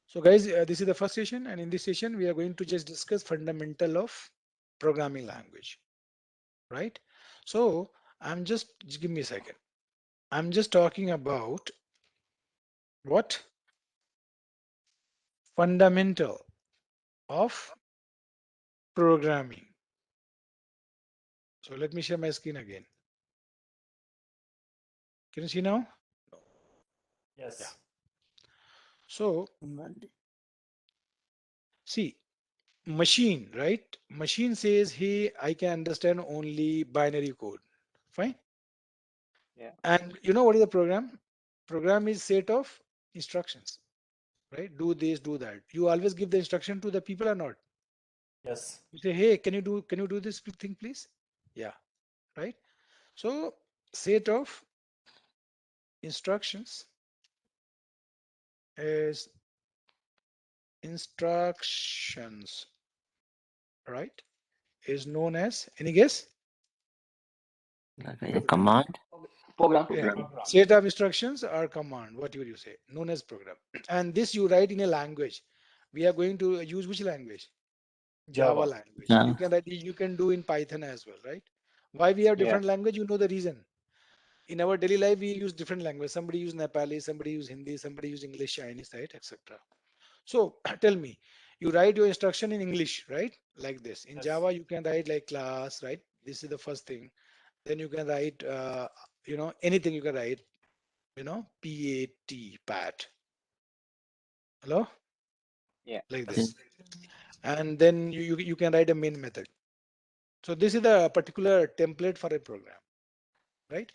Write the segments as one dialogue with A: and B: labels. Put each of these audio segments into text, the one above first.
A: So guys, this is the first session, and in this session we are going to just discuss fundamental of programming language, right? So just give me a second. I'm just talking about what fundamental of programming. So let me share my screen again. Can you see now? No. Yeah.
B: Yes.
A: So see, machine, right? Machine says, hey, I can understand only binary code. Fine.
C: Yeah.
A: And you know what is the program? Program is set of instructions, right? Do this, do that. You always give the instruction to the people or not?
B: Yes.
A: You say, hey, can you do this thing, please? Yeah, right. So set of instructions is instructions, right? Is known as, any guess?
D: Like a command.
C: Program.
A: Yeah. Set of instructions are command. What would you say? Known as program. And this you write in a language. We are going to use which language? Java language.
D: Yeah.
A: You can write, you can do in Python as well, right? Why we have
C: Yeah.
A: different language? You know the reason. In our daily life, we use different language. Somebody use Nepali, somebody use Hindi, somebody use English, Chinese, right, etc. So tell me, you write your instruction in English, right? Like this. In
B: Yes.
A: Java, you can write like class, right? This is the first thing. Then you can write, anything you can write, pat. Hello?
C: Yeah.
A: Like
D: Yes.
A: this. And then you can write a main method. So this is the particular template for a program, right?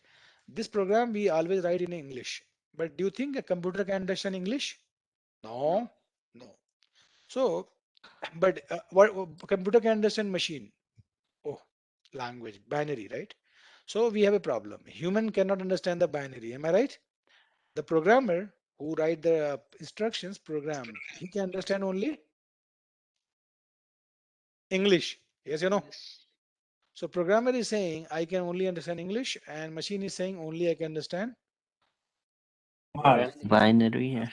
A: This program we always write in English. But do you think a computer can understand English? No, no. So, but what computer can understand machine? Oh, language, binary, right? So we have a problem. Human cannot understand the binary. Am I right? The programmer who write the instructions program, he can understand only English. Yes, you know. So programmer is saying I can only understand English, and machine is saying only I can understand
B: Command.
D: Binary. Yeah.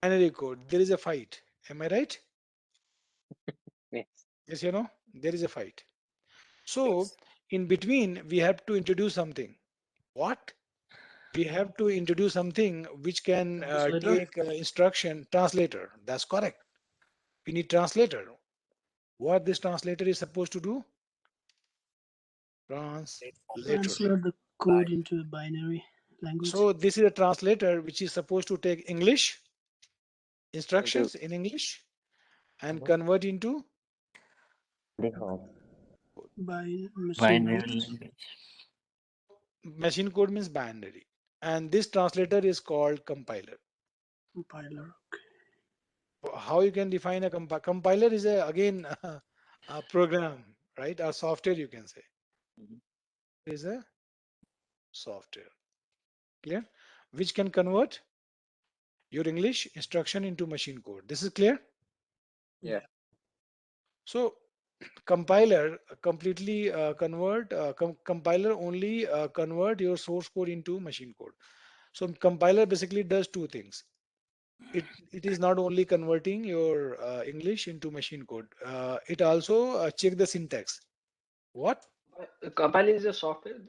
A: binary code. There is a fight. Am I right?
C: Yes.
A: Yes, you know, there is a fight. So
B: Yes.
A: in between, we have to introduce something. What? We have to introduce something which can
B: Translator.
A: take instruction translator. That's correct. We need translator. What this translator is supposed to do? Translator.
E: Translate the code into a binary language.
A: So this is a translator which is supposed to take English instructions
C: Into
A: in English and
C: Mhm.
A: convert into
E: By machine
D: Binary
E: code.
D: language.
A: machine code means binary. And this translator is called compiler.
E: Compiler.
A: How you can define a compiler is again a program, right? A software you can say.
C: Mhm.
A: Is a software. Clear? Which can convert your English instruction into machine code. This is clear?
C: Yeah.
A: So compiler completely compiler only convert your source code into machine code. So compiler basically does two things. It is not only converting your English into machine code. It also check the syntax. What
C: Compile is a software.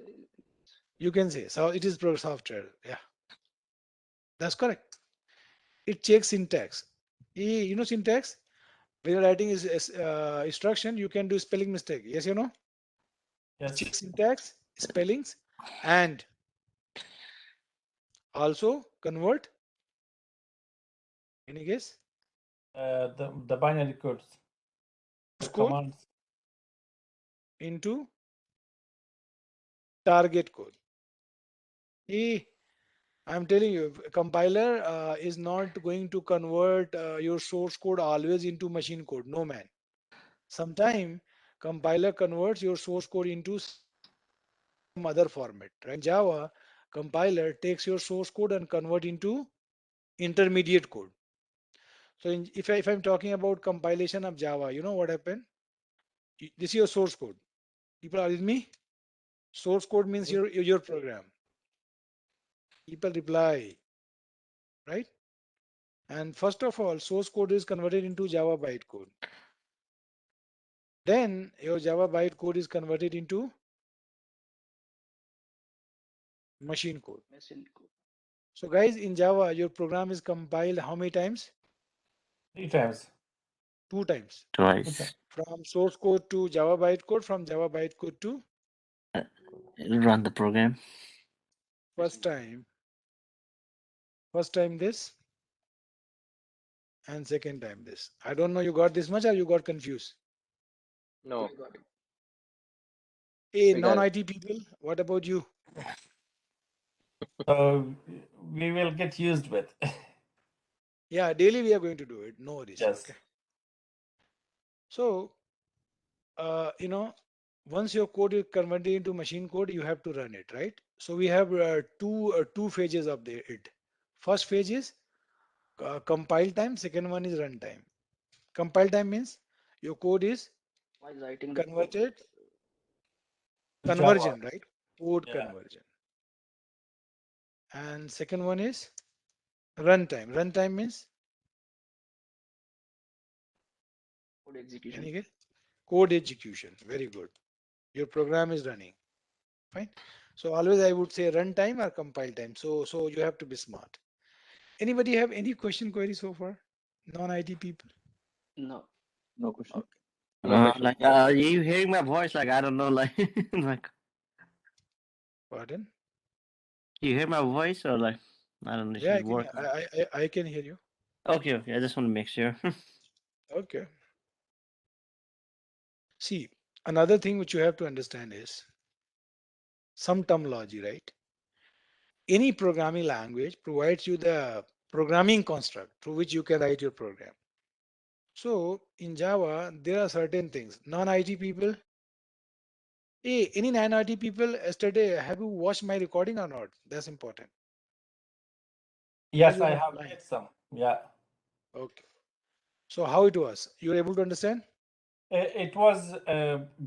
A: you can say. So it is pro software. Yeah, that's correct. It checks syntax. You know syntax. When you're writing is instruction, you can do spelling mistake. Yes, you know. It
B: Yes.
A: checks syntax, spellings, and also convert. Any guess?
B: The binary codes. The
A: Code
B: commands.
A: into target code. I'm telling you, compiler is not going to convert your source code always into machine code. No, man. Sometime compiler converts your source code into some other format. Right? In Java, compiler takes your source code and convert into intermediate code. So if I'm talking about compilation of Java, you know what happened? This is your source code. People are with me? Source code means
B: Mhm.
A: your program. People reply, right? And first of all, source code is converted into Java bytecode. Then your Java bytecode is converted into machine code.
C: Machine code.
A: So guys, in Java, your program is compiled how many times?
B: 3 times.
A: 2 times.
D: Twice.
A: From source code to Java bytecode, from Java bytecode to
D: Run the program.
A: first time this, and second time this. I don't know, you got this much or you got confused?
C: No.
A: Hey,
C: We got it.
A: non-IT people, what about you?
B: So we will get used with.
A: Yeah, daily we are going to do it. No worries.
B: Yes.
A: Okay. So, once your code is converted into machine code, you have to run it, right? So we have two phases of it. First phase is compile time. Second one is run time. Compile time means your code is
C: While writing the code.
A: converted,
B: Java.
A: conversion, right? Code
B: Yeah.
A: conversion. And second one is runtime. Runtime means
C: Code execution.
A: any guess? Code execution. Very good. Your program is running. Fine. So always I would say runtime or compile time. So you have to be smart. Anybody have any query so far? Non-IT people.
C: No.
F: No question.
A: Okay.
C: No question.
D: Like, you hearing my voice? Like, I don't know, like, like,
A: Pardon?
D: you hear my voice or like, I don't know if
A: Yeah,
D: it works.
A: I can hear you.
D: Okay, okay. I just want to make sure.
A: Okay. See, another thing which you have to understand is some terminology, right? Any programming language provides you the programming construct through which you can write your program. So in Java, there are certain things. Non-IT people, hey, any non-IT people yesterday, have you watched my recording or not? That's important.
B: Yes,
A: You're
B: I
A: not
B: have
A: blind.
B: get some. Yeah.
A: Okay. So how it was? You're able to understand?
B: It was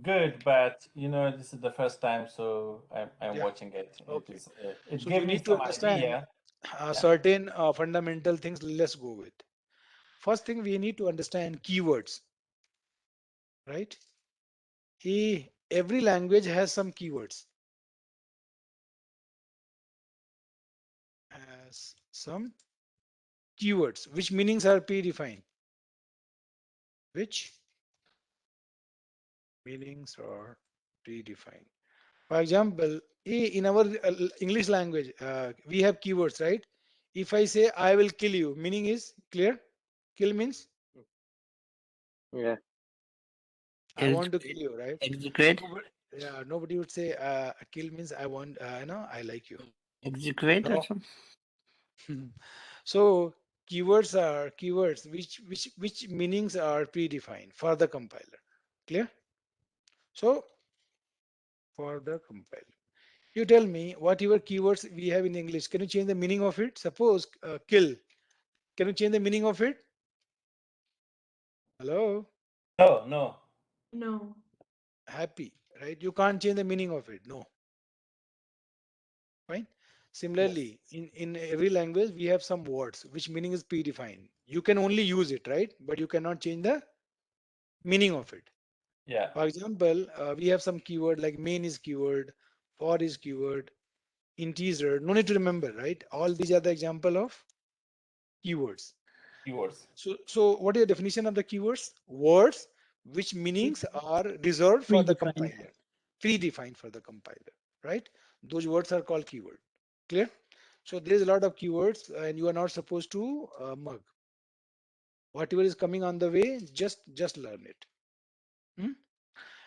B: good, but this is the first time, so I'm
A: Yeah.
B: watching it.
A: Okay.
B: It
A: So
B: gave
A: you
B: me
A: need to
B: some
A: understand
B: idea. Yeah.
A: certain fundamental things. Let's go with. First thing we need to understand keywords, right? Every language has some keywords. Has some keywords, which meanings are predefined. Which meanings are predefined. For example, in our English language, we have keywords, right? If I say I will kill you, meaning is clear. Kill means
C: Yeah.
A: I want to kill you, right?
D: Execrate.
A: Nobody, yeah, nobody would say kill means I want, I like you.
D: Execrate or
A: No.
D: something.
A: So keywords are keywords which meanings are predefined for the compiler. Clear? So for the compiler, you tell me whatever keywords we have in English. Can you change the meaning of it? Suppose kill. Can you change the meaning of it? Hello?
B: No, no.
G: No.
A: Happy, right? You can't change the meaning of it. No. Fine.
B: Yes.
A: Similarly, in every language, we have some words which meaning is predefined. You can only use it, right? But you cannot change the meaning of it.
B: Yeah.
A: For example, we have some keyword like main is keyword, for is keyword, integer. No need to remember, right? All these are the example of keywords.
B: Keywords.
A: So what is the definition of the keywords? Words which meanings are reserved for the
E: Predefined.
A: compiler, predefined for the compiler, right? Those words are called keyword. Clear? So there is a lot of keywords, and you are not supposed to mug. Whatever is coming on the way, just learn it. Hmm?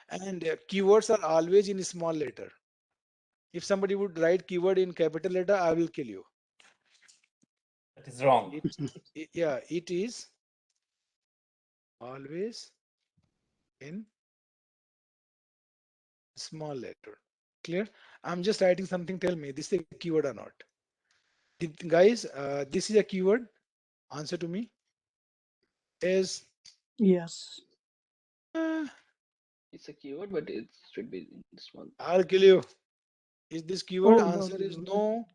A: And keywords are always in small letter. If somebody would write keyword in capital letter, I will kill you.
B: That is wrong.
A: Yeah, it is always in small letter. Clear? I'm just writing something. Tell me, this is a keyword or not? Guys, this is a keyword. Answer to me is
E: Yes.
C: It's a keyword, but it should be in small.
A: I'll kill you. Is this keyword?
E: Oh, no,
A: Answer is
E: no,
A: no,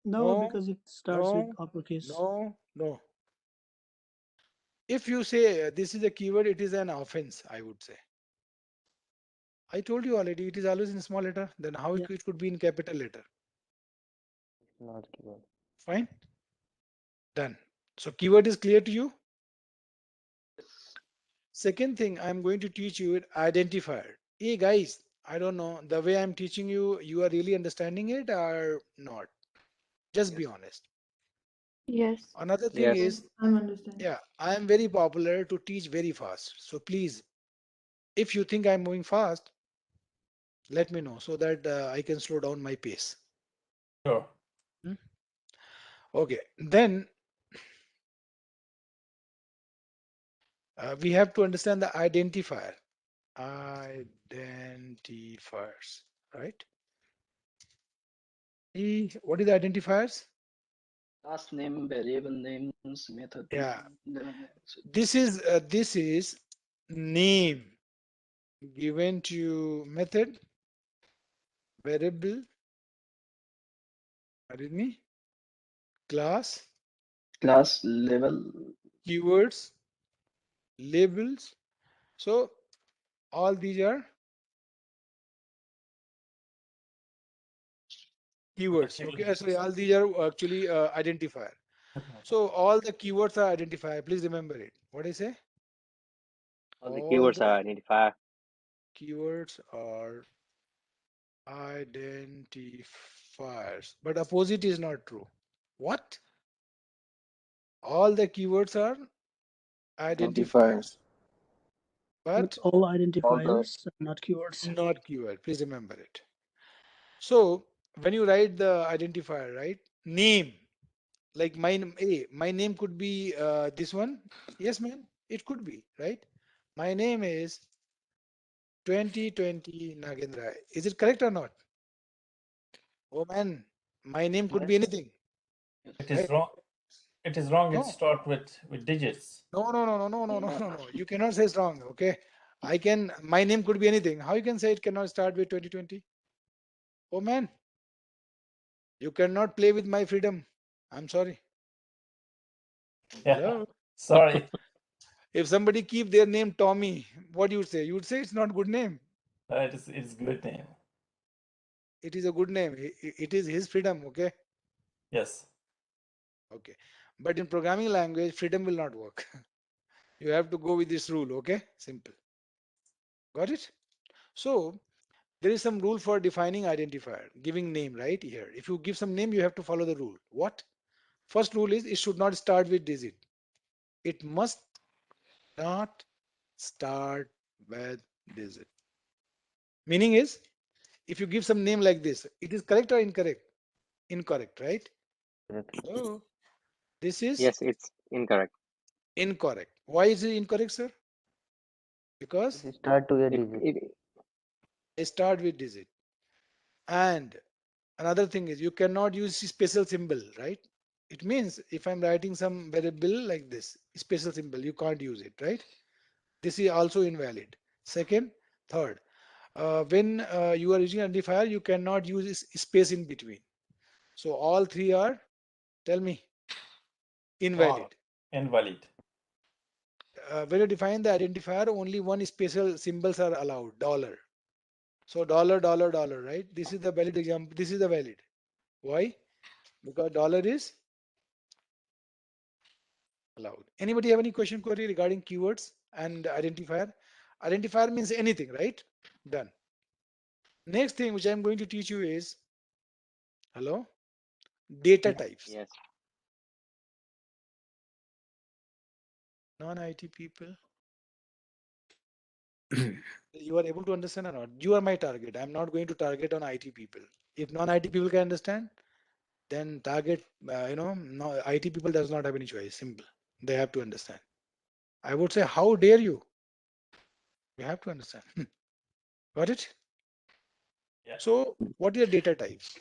E: no,
A: no,
E: because it starts with
A: no,
E: uppercase.
A: no, no. If you say this is a keyword, it is an offense, I would say. I told you already, it is always in small letter. Then how
E: Yeah.
A: it could be in capital letter?
F: Not keyword.
A: Fine, done. So keyword is clear to you.
C: Yes.
A: Second thing I'm going to teach you is identifier. Hey guys, I don't know the way I'm teaching you, you are really understanding it or not? Just be
C: Yes.
A: honest.
G: Yes.
A: Another thing
C: Yes.
G: Yes,
A: is,
G: I'm understanding.
A: yeah, I am very popular to teach very fast. So please, if you think I'm moving fast, let me know so that I can slow down my pace.
B: Sure.
A: Hmm? Okay, then we have to understand the identifier. Identifiers, right? What is the identifiers?
C: Class name, variable names, method
A: Yeah,
C: name.
A: this is name given to method, variable, pardon me, class,
C: Class level.
A: keywords, labels. So all these are keywords. Okay, sorry, all these are actually identifier. So all the keywords are identifier. Please remember it. What I say?
F: All the
A: All
F: keywords
A: the
F: are identifier.
A: keywords are identifiers. But opposite is not true. What? All the keywords are identifiers,
E: But
A: but
E: all
F: All the
E: identifiers are not keywords.
A: not keyword. Please remember it. So when you write the identifier, right? Name, like my name could be this one. Yes, man, it could be, right? My name is 2020 Nagendra. Is it correct or not? Oh man, my name could be
B: Yes.
A: anything,
C: Yes.
B: It
A: right?
B: is wrong. It is wrong. It
A: No,
B: start with digits.
A: no. You cannot say it's wrong. Okay, I can. My name could be anything. How you can say it cannot start with 2020? Oh man, you cannot play with my freedom. I'm sorry.
B: Yeah.
A: Hello.
B: Sorry.
A: If somebody keep their name Tommy, what you would say? You would say it's not good name.
B: It's good name.
A: It is a good name. It is his freedom. Okay.
B: Yes.
A: Okay. But in programming language, freedom will not work. You have to go with this rule. Okay. Simple. Got it? So there is some rule for defining identifier, giving name right here. If you give some name, you have to follow the rule. What? First rule is it should not start with digit. It must not start with digit. Meaning is if you give some name like this, it is correct or incorrect? Incorrect, right?
F: correct.
A: So this is
F: Yes, it's incorrect.
A: incorrect. Why is it incorrect, sir? Because
F: It start to a digit.
A: I start with digit. And another thing is you cannot use special symbol, right? It means if I'm writing some variable like this, special symbol, you can't use it, right? This is also invalid. Second, third, when you are using identifier, you cannot use space in between. So all three are, tell me,
B: Wrong.
A: invalid.
B: Invalid.
A: When you define the identifier, only one special symbols are allowed, dollar. So dollar, dollar, dollar, right? This is the valid example. This is the valid. Why? Because dollar is allowed. Anybody have any question query regarding keywords and identifier? Identifier means anything, right? Done. Next thing which I'm going to teach you is, hello, data types.
F: Yes.
A: Non-IT people, you are able to understand or not? You are my target. I'm not going to target on IT people. If non-IT people can understand, then target, no, IT people does not have any choice. Simple. They have to understand. I would say, how dare you? You have to understand. Got it?
B: Yeah.
A: So what are data types?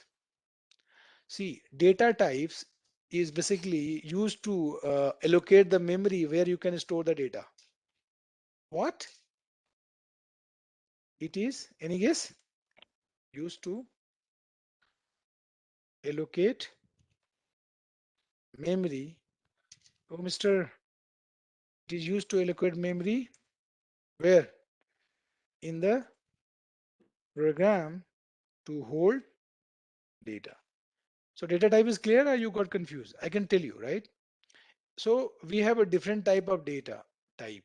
A: See, data types is basically used to allocate the memory where you can store the data. What? It is, any guess? Used to allocate memory. Oh, Mr. It is used to allocate memory where? In the program to hold data. So data type is clear or you got confused? I can tell you, right? So we have a different type of data type,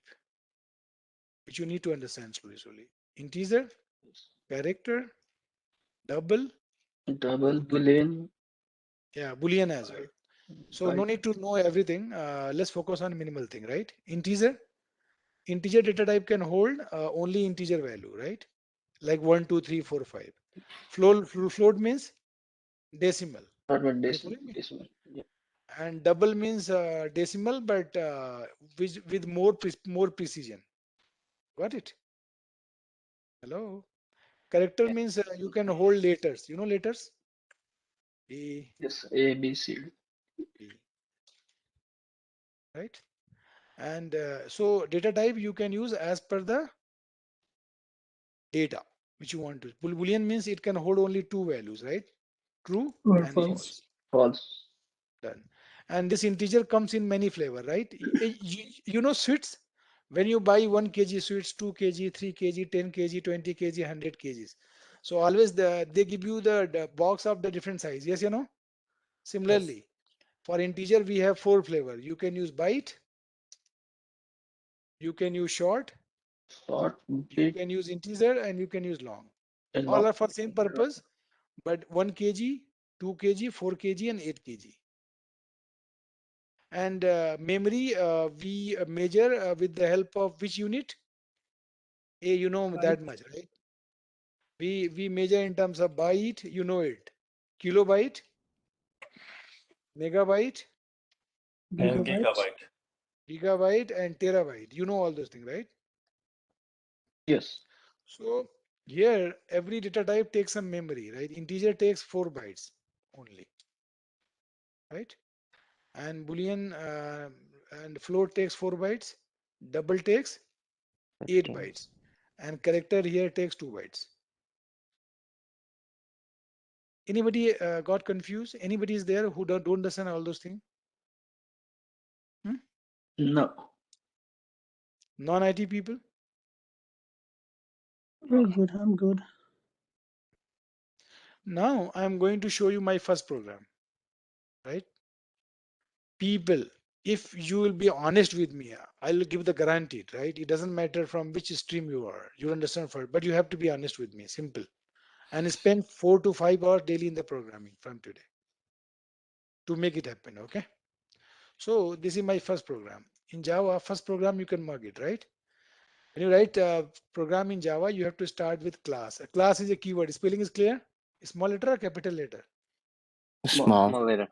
A: which you need to understand slowly. Integer, character, double,
C: Double Boolean,
A: yeah, Boolean as well. So no
C: byte.
A: need to know everything. Let's focus on minimal thing, right? Integer data type can hold only integer value, right? Like 1, 2, 3, 4, 5. Float means decimal.
C: Not one
A: Are you following me?
C: decimal. Yeah.
A: And double means decimal, but with more precision. Got it? Hello. Character
F: Yes.
A: means you can hold letters. You know letters? A,
C: Yes, A, B, C.
A: B, right? And so data type you can use as per the data which you want to. Boolean means it can hold only two values, right? True
E: Or
A: and
E: false.
A: false.
C: False.
A: Done. And this integer comes in many flavor, right? You know sweets. When you buy 1 kg sweets, 2 kg, 3 kg, 10 kg, 20 kg, 100 kgs. So always they give you the box of the different size. Yes, you know.
B: Yes.
A: Similarly, for integer we have 4 flavor. You can use byte, you can use short,
C: Short,
A: you
C: big,
A: can use integer, and you can use long.
C: and
A: All
C: long.
A: are for same purpose, but 1 kg, 2 kg, 4 kg, and 8 kg. And memory we measure with the help of which unit? You know that
E: Byte.
A: much, right? We measure in terms of byte, you know it. Kilobyte, megabyte,
B: And
E: Gigabyte.
B: gigabyte.
A: gigabyte, and terabyte. You know all those things, right?
C: Yes.
A: So here every data type takes some memory, right? Integer takes 4 bytes only, right? And Boolean and float takes 4 bytes, double takes 8
F: 15.
A: bytes, and character here takes 2 bytes. Anybody got confused? Anybody is there who don't understand all those things?
C: No.
A: Non-IT people?
E: We're good. I'm good.
A: Now I'm going to show you my first program, right? People, if you will be honest with me, I'll give the guaranteed, right? It doesn't matter from which stream you are. You understand first, but you have to be honest with me. Simple. And spend 4 to 5 hours daily in the programming from today to make it happen. Okay. So this is my first program. In Java, first program you can mug it, right? When you write a program in Java, you have to start with class. A class is a keyword. Spelling is clear? Small letter or capital letter?
C: Small.
F: Small letter.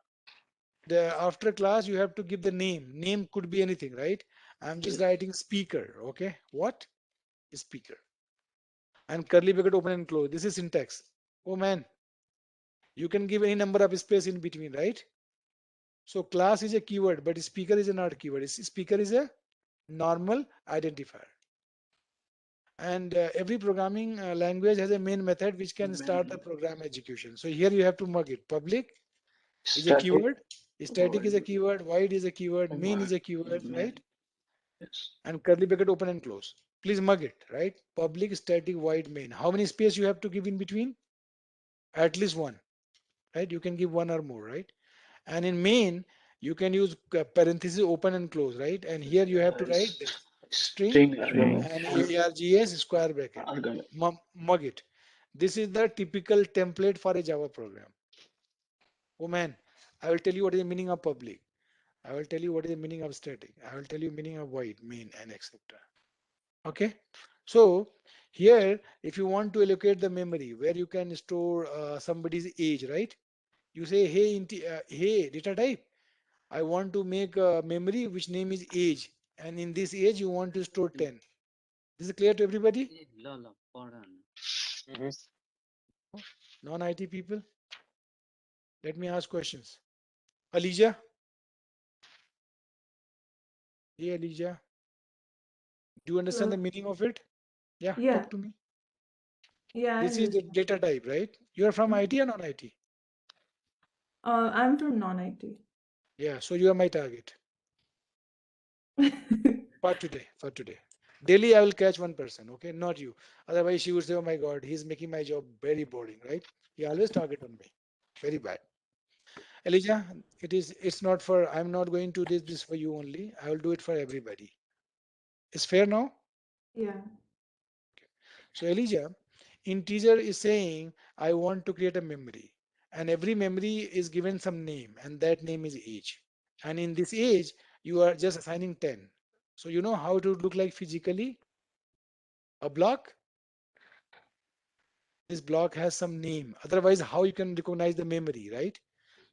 A: After class, you have to give the name. Name could be anything, right? I'm just
C: Yes.
A: writing speaker. Okay. What? Speaker. And curly bracket open and close. This is syntax. Oh man, you can give any number of space in between, right? So class is a keyword, but speaker is a not keyword. Speaker is a normal identifier. And every programming language has a main method which can start the program execution. So here you have to mug it. Public is a
C: Static.
A: keyword, static is a keyword, void is a keyword, main is a keyword,
C: Man.
A: right?
C: Yes.
A: And curly bracket open and close. Please mug it, right? Public, static, void, main. How many space you have to give in between? At least one, right? You can give one or more, right? And in main, you can use parenthesis open and close, right? And here you have to write this string
C: String argument.
A: and args square bracket.
C: Argument.
A: Mug it. This is the typical template for a Java program. Oh man, I will tell you what is the meaning of public. I will tell you what is the meaning of static. I will tell you meaning of void, main, and etc. Okay. So here, if you want to allocate the memory where you can store somebody's age, right? You say, hey, data type, I want to make a memory which name is age, and in this age you want to store 10. This is clear to everybody?
F: Mhm.
A: Non-IT people, let me ask questions. Alija, hey Alija, do you understand the
H: Hello.
A: meaning of it? Yeah,
H: Yeah,
A: talk to me.
H: yeah, I
A: This is the
H: understand.
A: data type, right? You are from IT or non-IT?
H: I'm from non-IT.
A: Yeah, so you are my target. For today, for today. Daily I will catch one person, okay, not you. Otherwise she would say, oh my God, he's making my job very boring, right? He always target on me. Very bad. Elijah, it's not for, I'm not going to do this for you only. I will do it for everybody. It's fair now?
H: Yeah.
A: So Elijah, integer is saying I want to create a memory, and every memory is given some name, and that name is age. And in this age, you are just assigning 10. So you know how to look like physically? A block. This block has some name. Otherwise, how you can recognize the memory, right?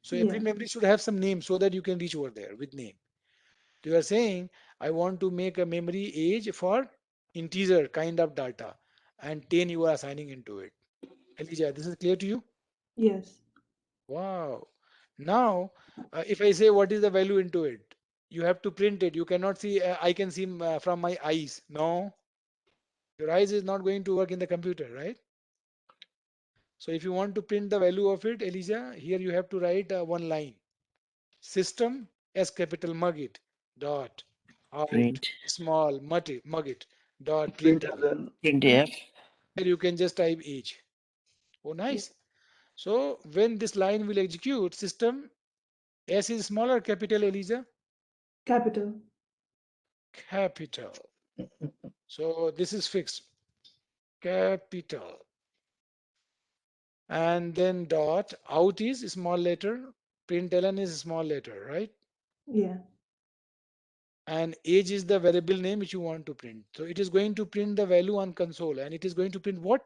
A: So every
H: Yeah.
A: memory should have some name so that you can reach over there with name. You are saying I want to make a memory age for integer kind of data, and 10 you are assigning into it. Elijah, this is clear to you?
H: Yes.
A: Wow. Now, if I say what is the value into it, you have to print it. You cannot see, I can see from my eyes. No, your eyes is not going to work in the computer, right? So if you want to print the value of it, Elijah, here you have to write one line. System S capital mug it dot out
D: Print.
A: small mug it dot
C: Print
A: println.
C: ln.
D: Printf.
A: Here you can just type age. Oh,
H: Yeah.
A: nice. So when this line will execute, system S is smaller capital Elijah.
H: Capital.
A: Capital. So this is fixed. Capital. And then dot out is small letter. Println is small letter, right?
H: Yeah.
A: And age is the variable name which you want to print. So it is going to print the value on console, and it is going to print what?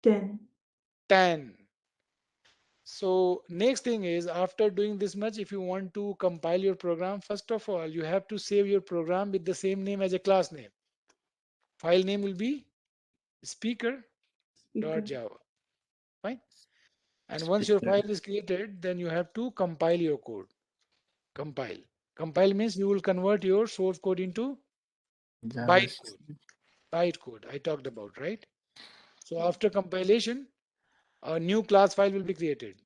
H: 10.
A: 10. So next thing is, after doing this much, if you want to compile your program, first of all, you have to save your program with the same name as a class name. File name will be
H: Speaker.
A: speaker.java. Fine. And once your
D: Speaker.
A: file is created, then you have to compile your code. Compile. Compile means you will convert your source code into
D: Java.
A: byte code. Byte code I talked about, right? So after compilation, a new class file will be created.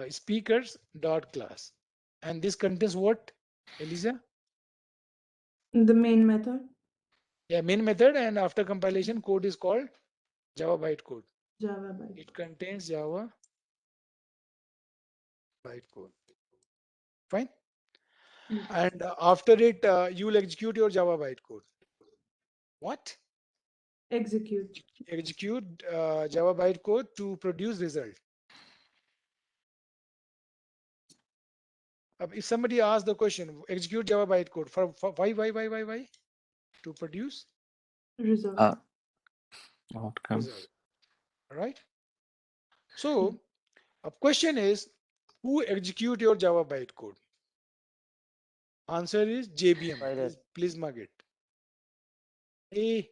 A: Speakers.class. And this contains what, Elisa?
H: The main method.
A: Yeah, main method, and after compilation, code is called Java bytecode.
H: Java byte.
A: It contains Java bytecode. Fine.
H: Yes.
A: And after it, you will execute your Java bytecode. What?
H: Execute.
A: Execute Java bytecode to produce result. If somebody asks the question, execute Java bytecode for why? To produce
H: Result.
D: Outcome.
A: result. All right. So a question is, who execute your Java bytecode? Answer is JBM.
F: Pilot.
A: Please mark it. A,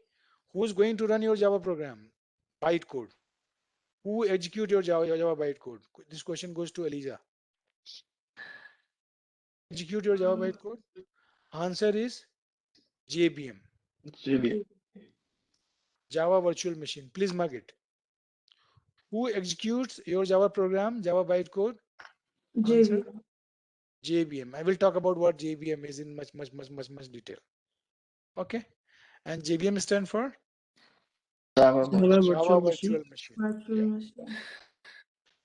A: who's going to run your Java program? Bytecode. Who execute your Java bytecode? This question goes to Eliza. Execute your Java bytecode? Answer is JVM.
C: JB.
A: Java Virtual Machine. Please mark it. Who executes your Java program, Java bytecode? Answer
H: JVM.
A: JVM. I will talk about what JVM is in much detail. Okay. And JVM stand for
C: Java
E: Java
A: Java
E: virtual machine.
A: Virtual Machine.
H: Virtual
A: Yeah.
H: machine.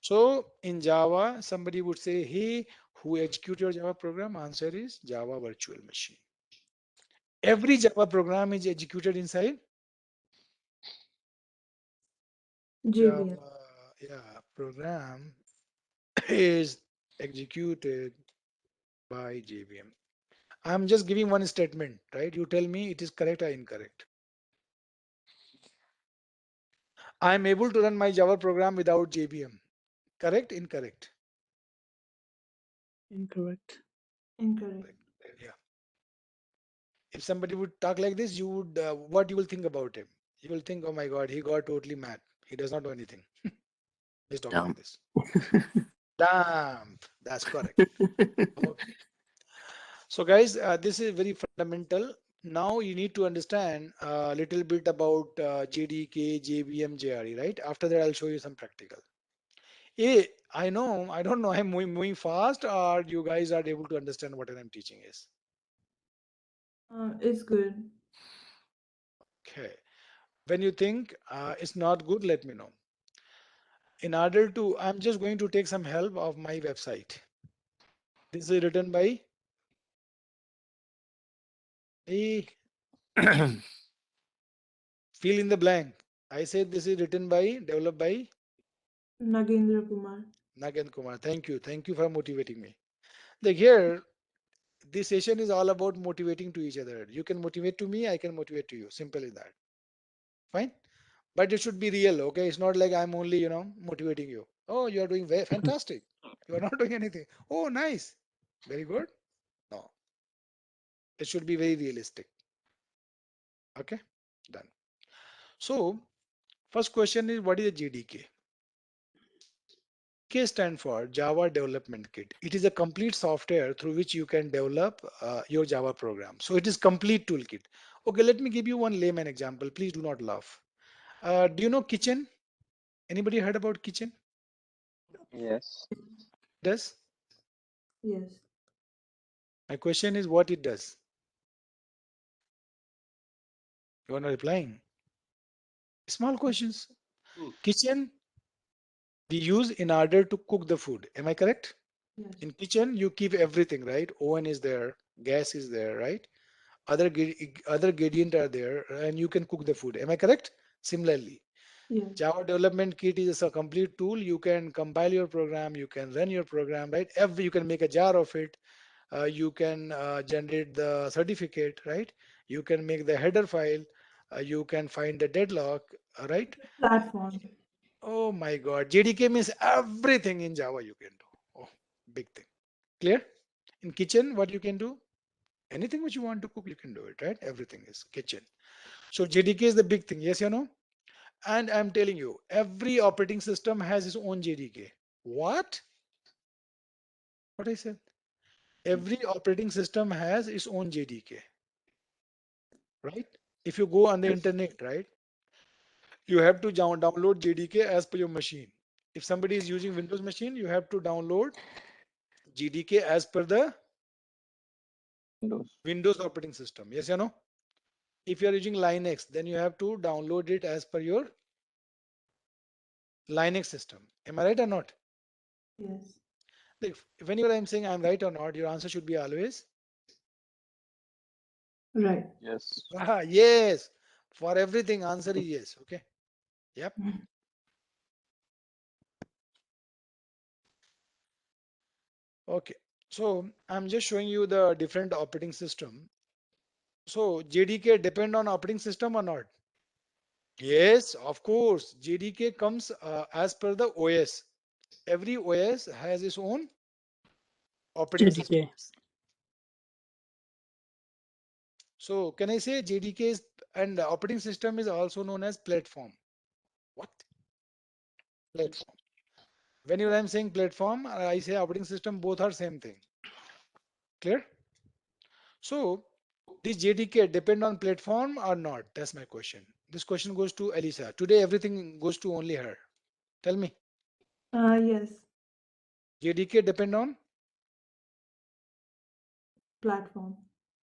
A: So in Java, somebody would say, hey, who execute your Java program? Answer is Java Virtual Machine. Every Java program is executed inside
H: JVM.
A: Java. Yeah, program is executed by JVM. I'm just giving one statement, right? You tell me it is correct or incorrect. I'm able to run my Java program without JVM. Correct? Incorrect?
E: Incorrect.
H: Incorrect.
A: Yeah. If somebody would talk like this, you would, what you will think about him? You will think, oh my God, he got totally mad. He does not know anything. He's talking like
D: Dumb.
A: this. Damn, that's correct. Okay. So guys, this is very fundamental. Now you need to understand a little bit about JDK, JVM, JRE, right? After that, I'll show you some practical. Hey, I know, I don't know, I'm moving fast, or you guys are able to understand what I'm teaching is.
H: It's good.
A: Okay. When you think it's not good, let me know. In order to, I'm just going to take some help of my website. This is written by me. Fill in the blank. I said this is written by, developed by
H: Nagendra Kumar.
A: Nagend Kumar. Thank you. Thank you for motivating me. Like here, this session is all about motivating to each other. You can motivate to me, I can motivate to you. Simple as that. Fine. But it should be real, okay? It's not like I'm only, motivating you. Oh, you are doing very fantastic. You are not doing anything. Oh, nice. Very good. No, it should be very realistic. Okay, done. So, first question is what is a JDK? K stand for Java Development Kit. It is a complete software through which you can develop your Java program. So it is complete toolkit. Okay, let me give you one layman example. Please do not laugh. Do you know Kitchen? Anybody heard about Kitchen?
F: Yes.
A: Does?
H: Yes.
A: My question is what it does. You are not replying. Small questions. Kitchen we use in order to cook the food. Am I correct?
H: Yes.
A: In kitchen you keep everything, right? Oven is there, gas is there, right? Other gradient are there, and you can cook the food. Am I correct? Similarly,
H: Yes.
A: Java Development Kit is a complete tool. You can compile your program, you can run your program, right? You can make a jar of it. You can generate the certificate, right? You can make the header file. You can find the deadlock, right?
H: Platform.
A: Oh my God, JDK means everything in Java you can do. Oh, big thing. Clear? In kitchen, what you can do? Anything which you want to cook, you can do it, right? Everything is kitchen. So JDK is the big thing. Yes or no? And I'm telling you, every operating system has its own JDK. What? What I said? Every operating system has its own JDK, right? If you go on the internet, right, you have to download JDK as per your machine. If somebody is using Windows machine, you have to download JDK as per the
F: Windows.
A: Windows operating system. Yes or no? If you are using Linux, then you have to download it as per your Linux system. Am I right or not?
H: Yes.
A: Like whenever I'm saying I'm right or not, your answer should be always
H: Right.
F: Yes.
A: yes. For everything, answer is yes. Okay. Yep. Okay. So I'm just showing you the different operating system. So JDK depend on operating system or not? Yes, of course. JDK comes as per the OS. Every OS has its own operating system.
E: JDK.
A: So can I say JDK is and the operating system is also known as platform? What? Platform. Whenever I'm saying platform, I say operating system, both are same thing. Clear? So this JDK depend on platform or not? That's my question. This question goes to Elisa. Today everything goes to only her. Tell me.
H: Yes.
A: JDK depend on?
H: Platform.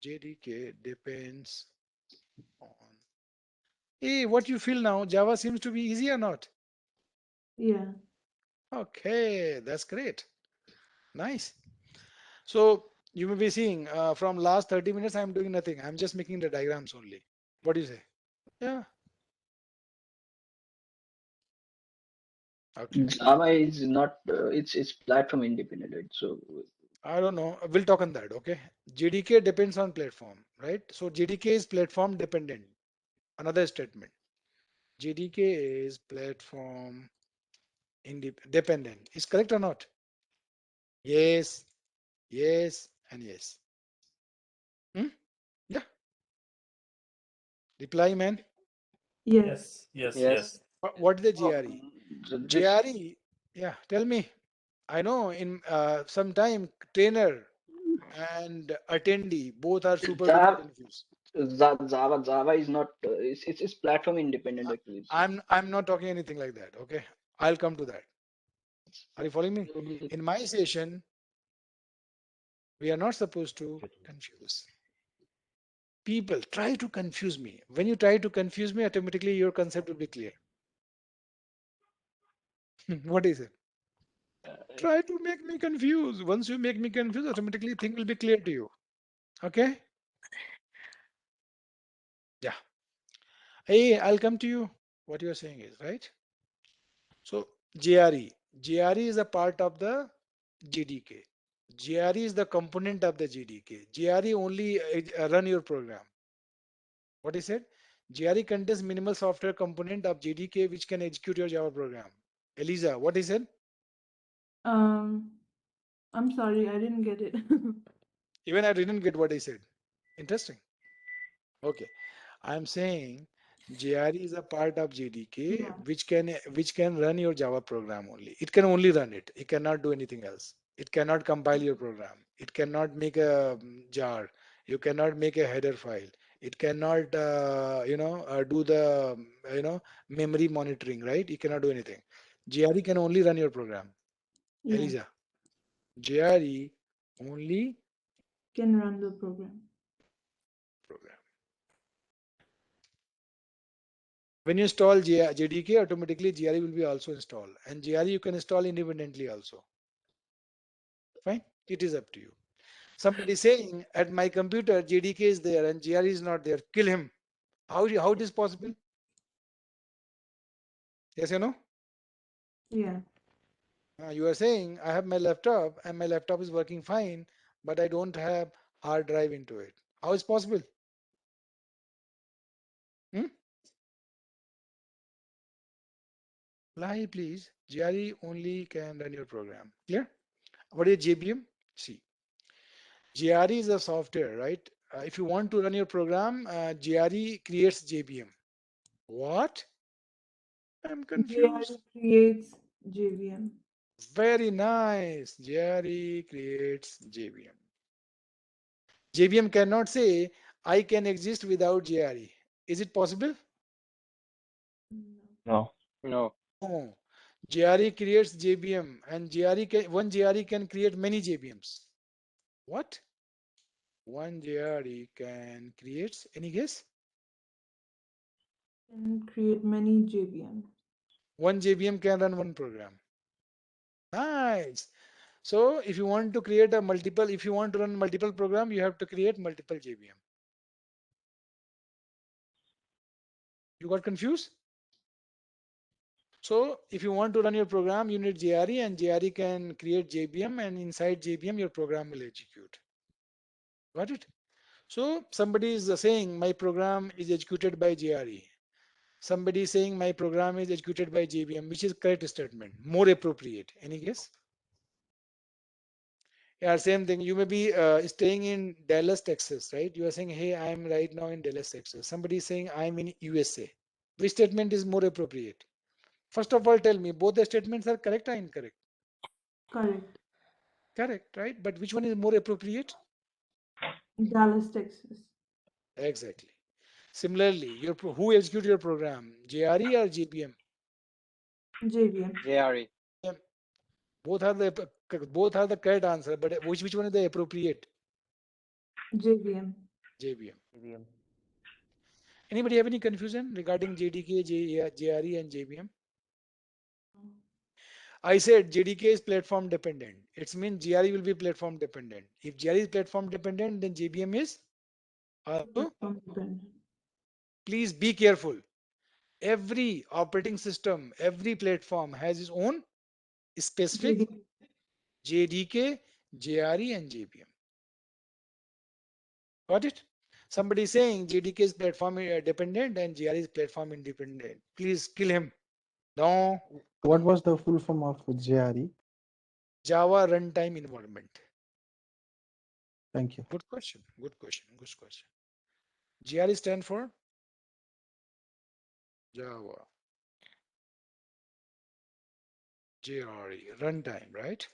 A: JDK depends on. Hey, what you feel now? Java seems to be easy or not?
H: Yeah.
A: Okay, that's great. Nice. So you may be seeing from last 30 minutes, I'm doing nothing. I'm just making the diagrams only. What do you say? Yeah. Okay.
C: Java is not it's platform independent, right? So
A: I don't know. We'll talk on that. Okay. JDK depends on platform, right? So JDK is platform dependent. Another statement. JDK is platform dependent. Is correct or not? Yes, yes, and yes. Hmm? Yeah. Reply, man.
H: Yes.
B: Yes. Yes.
F: Yes.
B: Yes.
A: What is the
C: oh,
A: GRE?
C: this
A: GRE. Yeah. Tell me. I know in some time trainer and attendee both are super duper
C: Java
A: confused.
C: Java is not it's platform independent actually. So
A: I'm not talking anything like that. Okay. I'll come to that. Are you following me?
C: really
A: In my session, we are not supposed to confuse. People try to confuse me. When you try to confuse me, automatically your concept will be clear. What is it? Try to make me confused. Once you make me confused, automatically thing will be clear to you. Okay? Yeah. Hey, I'll come to you. What you are saying is right. So JRE. JRE is a part of the JDK. JRE is the component of the JDK. JRE only run your program. What is it? JRE contains minimal software component of JDK which can execute your Java program. Eliza, what is it?
H: Um, I'm sorry, I didn't get it.
A: Even I didn't get what I said. Interesting. Okay. I'm saying JRE is a part of JDK
H: Yeah,
A: which can run your Java program only. It can only run it. It cannot do anything else. It cannot compile your program. It cannot make a jar. You cannot make a header file. It cannot do the memory monitoring, right? It cannot do anything. JRE can only run your program.
H: yeah,
A: Eliza, JRE only
H: can run the program.
A: program. When you install JDK, automatically JRE will be also installed, and JRE you can install independently also. Fine, it is up to you. Somebody saying at my computer JDK is there and JRE is not there. Kill him. How it is possible? Yes or no?
H: Yeah,
A: You are saying I have my laptop and my laptop is working fine, but I don't have hard drive into it. How is possible? Hmm? Lie, please. JRE only can run your program. Clear? What is JVM? See, JRE is a software, right? If you want to run your program, JRE creates JVM. What? I'm
H: JRE
A: confused.
H: creates JVM.
A: Very nice. JRE creates JVM. JVM cannot say, I can exist without JRE. Is it possible?
F: No. No.
A: No. JRE creates JVM and one JRE can create many JVMs. What? One JRE can create, any guess?
H: Can create many JVM.
A: One JVM can run one program. Nice. So if you want to create if you want to run multiple program, you have to create multiple JVM. You got confused? So if you want to run your program, you need JRE and JRE can create JVM and inside JVM your program will execute. Got it? So somebody is saying my program is executed by JRE. Somebody is saying my program is executed by JVM, which is correct statement, more appropriate. Any guess? Yeah, same thing. You may be staying in Dallas, Texas, right? You are saying, hey, I'm right now in Dallas, Texas. Somebody is saying, I'm in USA. Which statement is more appropriate? First of all, tell me, both the statements are correct or incorrect?
H: Correct.
A: Correct, right? But which one is more appropriate?
H: Dallas, Texas.
A: Exactly. Similarly, who execute your program? JRE or JPM?
H: JVM.
F: JRE.
A: Yeah, both are the correct answer, but which one is the appropriate?
H: JVM.
A: JVM.
D: JVM.
A: Anybody have any confusion regarding JDK, JRE, and JVM? I said JDK is platform dependent. It means JRE will be platform dependent. If JRE is platform dependent, then JVM is also.
H: Platform dependent.
A: Please be careful. Every operating system, every platform has its own specific
H: JDK.
A: JDK, JRE, and JVM. Got it? Somebody is saying JDK is platform dependent and JRE is platform independent. Please kill him. No.
I: What was the full form of JRE?
A: Java runtime environment.
I: Thank you.
A: Good question. Good question. Good question. JRE stand for Java. JRE runtime, right?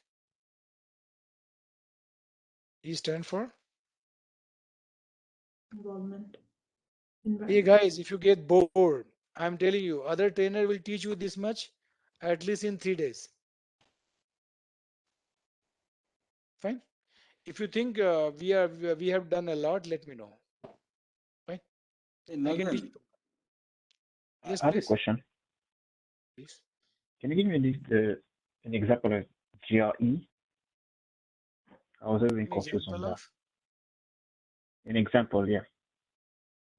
A: E stand for.
H: Involvement.
A: Hey
H: Environment.
A: guys, if you get bored, I'm telling you, other trainer will teach you this much at least in 3 days. Fine. If you think we have done a lot, let me know.
J: Hey,
A: I can teach
J: Nagan,
A: you. Yes,
K: I have a
A: please.
K: question.
A: Please.
K: Can you give me an example of GRE? I was a little
A: An
K: confused on
A: example
K: that.
A: of
K: An example, yeah.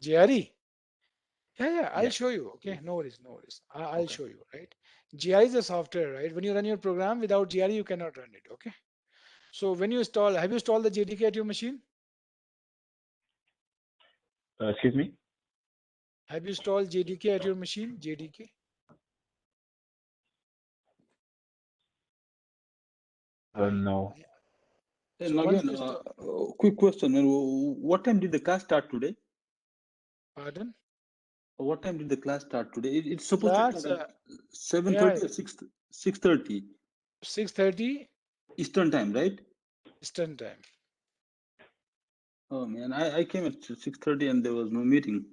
A: JRE. Yeah, I'll
K: Yeah.
A: show you. Okay, no worries, no worries. I'll
K: Okay.
A: show you, right? GRE is a software, right? When you run your program without GRE, you cannot run it. Okay. So when you install, have you installed the JDK at your machine?
K: Excuse me?
A: Have you installed JDK at your machine? JDK?
K: No.
J: hey,
A: So once
J: Nagan,
A: you install,
J: quick question, man. What time did the class start today?
A: pardon?
J: What time did the class start today? It's supposed to
A: Class,
J: start at
A: yeah,
J: 7:30 or 6:30
A: 6:30
J: Eastern time, right?
A: Eastern time.
J: Oh man, I came at 6:30 and there was no meeting.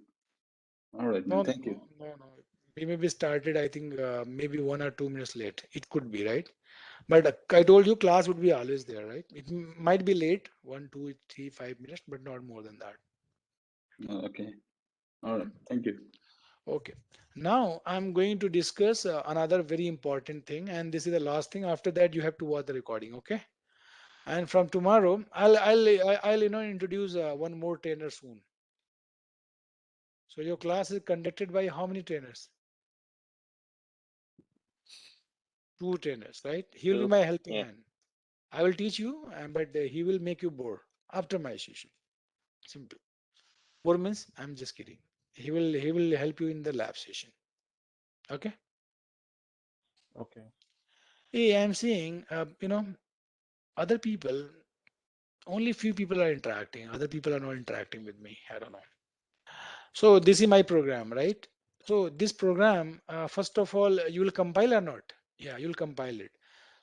J: All right, man.
A: No, no,
J: Thank you.
A: no, no, no. We maybe started, I think, maybe 1 or 2 minutes late. It could be, right? But I told you class would be always there, right? It might be late, 1, 2, 3, 5 minutes, but not more than that.
J: Okay. All right. Thank you.
A: Okay. Now I'm going to discuss another very important thing, and this is the last thing. After that, you have to watch the recording, okay? And from tomorrow, I'll introduce one more trainer soon. So your class is conducted by how many trainers? 2 trainers, right? He will be my helping
F: Yeah.
A: hand. I will teach you, but he will make you bored after my session. Simple. Bored means I'm just kidding. He will help you in the lab session. Okay.
K: Okay.
A: Hey, I'm seeing other people. Only few people are interacting. Other people are not interacting with me. I don't know. So this is my program, right? So this program, first of all, you will compile or not? Yeah, you'll compile it.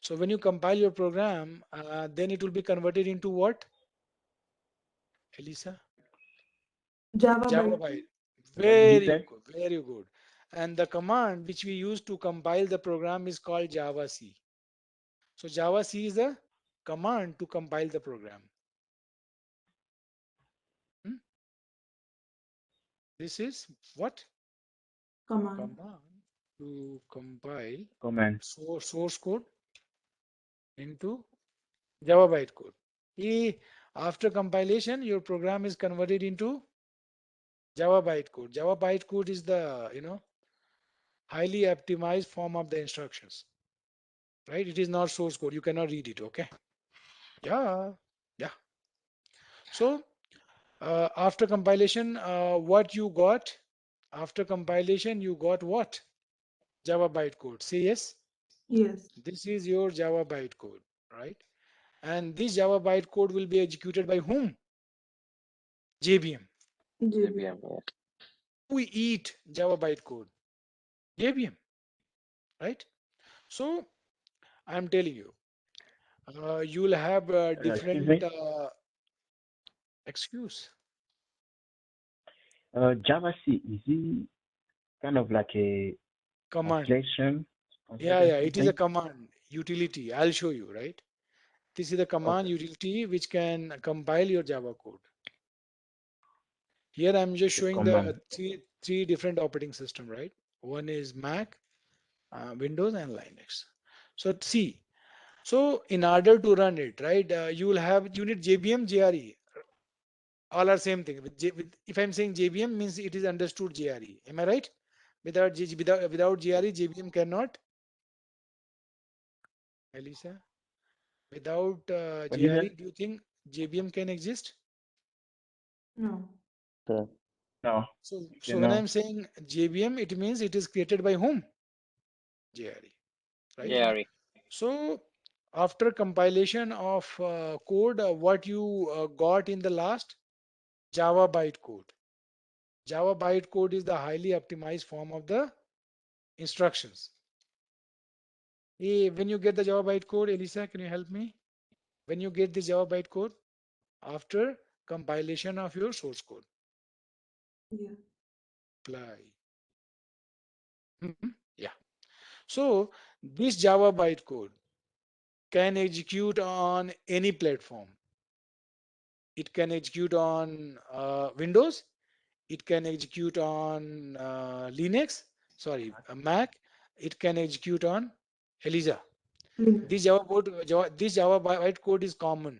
A: So when you compile your program, then it will be converted into what? Elisa?
H: Java
A: Java
H: byte.
A: byte.
K: What did you
A: Very
K: say?
A: good, very good. And the command which we use to compile the program is called Java C. So Java C is the command to compile the program. Hmm? This is what?
H: Command.
A: Command to compile
K: Comment.
A: source code into Java bytecode. After compilation, your program is converted into Java bytecode. Java bytecode is the highly optimized form of the instructions. Right? It is not source code. You cannot read it. Okay. Yeah. Yeah. So after compilation, what you got? After compilation, you got what? Java bytecode. Say yes.
H: Yes.
A: This is your Java bytecode, right? And this Java bytecode will be executed by whom? JVM.
H: JVM.
F: Yeah.
A: We eat Java bytecode. JVM, right? So I'm telling you, you will have
K: Excuse
A: different
K: me?
A: excuse.
K: Java C, is it kind of like a
A: Command.
K: translation,
A: Yeah,
K: translation
A: yeah, it is a
K: thing?
A: command utility. I'll show you, right? This is the command
K: Okay.
A: utility which can compile your Java code. Here I'm just
K: Okay,
A: showing the
K: command.
A: three different operating system, right? One is Mac, Windows, and Linux. So see, so in order to run it, right, you need JVM, JRE. All are same thing. If I'm saying JVM means it is understood JRE. Am I right? Without JRE, JVM cannot. Elisa, without
K: What did you
A: JRE,
K: say?
A: do you think JVM can exist?
H: No.
F: So,
K: No, you
A: So when
K: cannot.
A: I'm saying JVM, it means it is created by whom? JRE, right?
F: JRE.
A: So after compilation of code, what you got in the last Java bytecode. Java bytecode is the highly optimized form of the instructions. Hey, when you get the Java bytecode, Elisa, can you help me? When you get the Java bytecode after compilation of your source code,
H: Yeah.
A: apply. Yeah. So this Java bytecode can execute on any platform. It can execute on Windows. it can execute on Linux, sorry, Mac, it can execute on Eliza.
H: Linux.
A: This Java bytecode is common,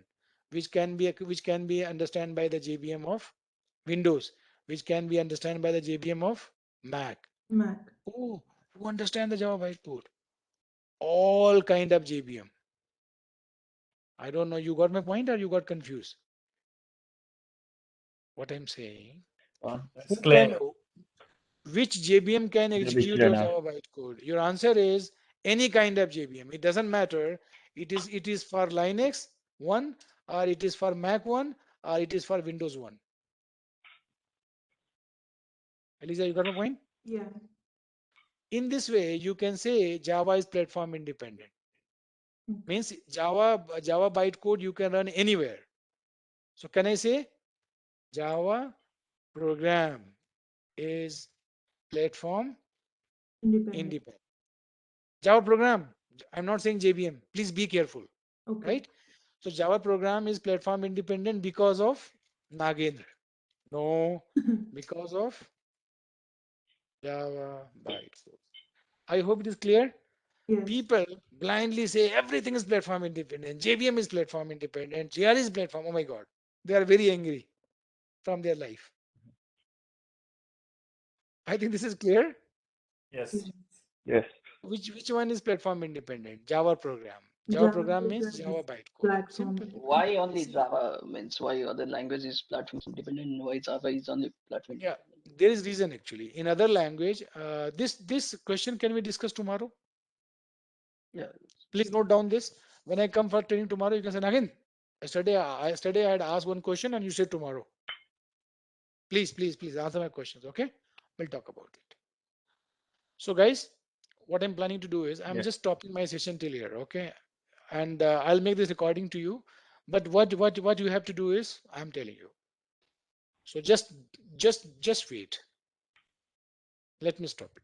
A: which can be understood by the JVM of Windows, which can be understood by the JVM of Mac.
H: Mac.
A: Oh, who understand the Java bytecode? All kind of JVM. I don't know. You got my point, or you got confused? What I'm saying?
B: It's
A: Who
B: clear.
A: can? Which JVM can
K: It'll be
A: execute
K: clear
A: your
K: now.
A: Java bytecode? Your answer is any kind of JVM. It doesn't matter. It is for Linux one, or it is for Mac one, or it is for Windows one. Eliza, you got my point?
H: Yeah.
A: In this way, you can say Java is platform independent. Means Java bytecode you can run anywhere. So can I say Java program is platform
H: Independent.
A: independent? Java program. I'm not saying JVM. Please be careful,
H: Okay.
A: right? So Java program is platform independent because of Nagendra. No, because of Java bytecode. I hope it is clear.
H: Yes.
A: People blindly say everything is platform independent. JVM is platform independent. JR is platform. Oh my God. They are very angry from their life. I think this is clear.
B: Yes.
K: Yes.
A: Which one is platform independent? Java program. Java
H: Java
A: program means
H: program
A: Java
H: is
A: bytecode.
H: platform
A: Simple.
H: independent.
C: Why only Java means why other languages platform independent and why Java is only platform
A: Yeah,
C: independent?
A: there is reason actually. In other language, this question can we discuss tomorrow?
C: Yeah.
A: Please note down this. When I come for training tomorrow, you can say again. Yesterday I had asked one question and you said tomorrow. Please answer my questions. Okay, we'll talk about it. So guys, what I'm planning to do is I'm
K: Yes.
A: just stopping my session till here. Okay, and I'll make this recording to you. But what you have to do is I'm telling you. So just wait. Let me stop it.